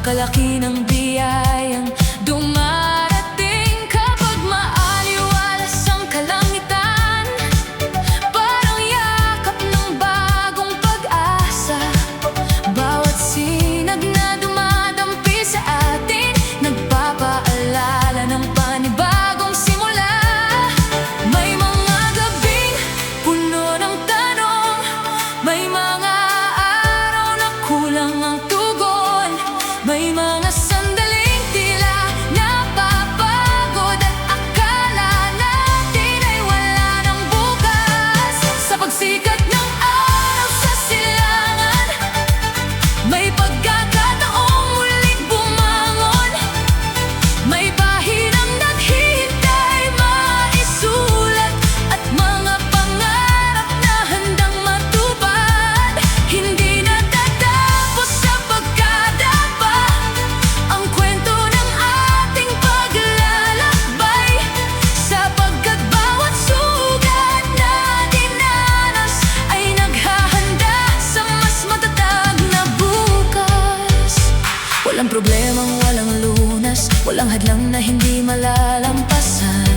Napakalaki ng biyayang dumarating kapag maaliwalas ang kalangitan. Parang yakap ng bagong pag-asa. Bawat sinag na dumadampi sa atin, nagpapaalala ng panibagong simula. May mga gabing puno ng tanong, may mga araw na kulang ang tugon, may mga sandaling tila napapagod at akala natin ay wala ng bukas. Sa pagsikat ng araw sa silangan, may pagkakataong muling bumangon. May pahinang naghihintay maisulat at mga pangarap na handang matupad. Hindi natatapos sa pagkadapa ang kwento ng ating paglalakbay, sapagkat bawat sugat na dinanas ay naghahanda sa mas matatag na bukas. Walang problemang walang lunas, walang hadlang na hindi malalampasan.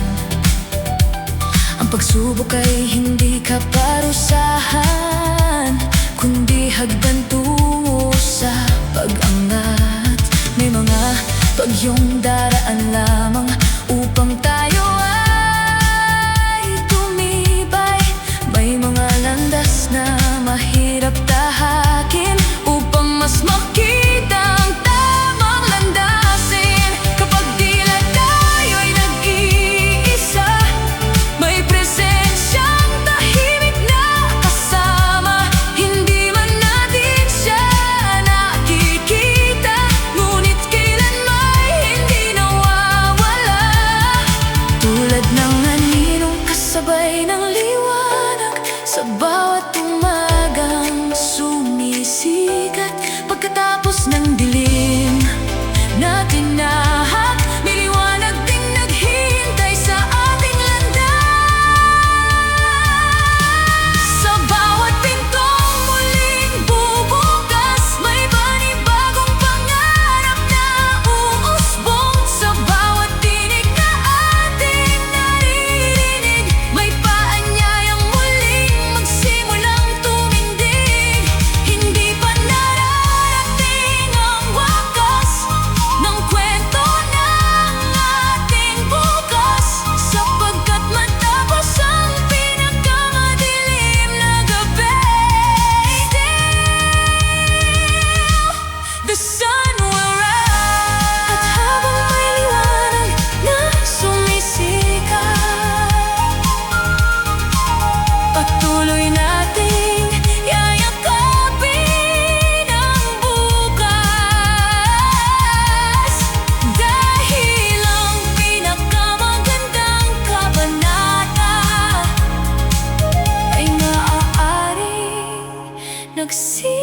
Ang pagsubok ay hindi kaparusahan, kundi hagdan tungo sa pag-angat. May mga bagyong daraan lamang upang tayo ay tumibay. May mga landas na mahirap tahakin upang mas makita ang tamang landasin. Kapag tila tayo'y nag-iisa, may presensyang tahimik na kasama. Hindi man natin siya nakikita, ngunit kailanmay hindi nawawala. Tulad ng aninong kasabay ng liwanag sa bawat umagang sumisikat. Pagkatapos ng dilim na tinahak, may liwanag ding naghihintay sa ating landas. Sa bawat pintong muling bubukas, may panibagong pangarap na uusbong. Sa bawat tinig na ating naririnig, may paanyayang muling magsimulang tumindig. Hindi pa nararating ang wakas ng kwento ng ating bukas, sapagkat matapos ang pinakamadilim na gabi, still the sun will rise. At habang may liwanag na sumisikat, patuloy nating yayakapin ang bukas. Dahil ang pinakamagandang kabanata ay maaaring nagsimula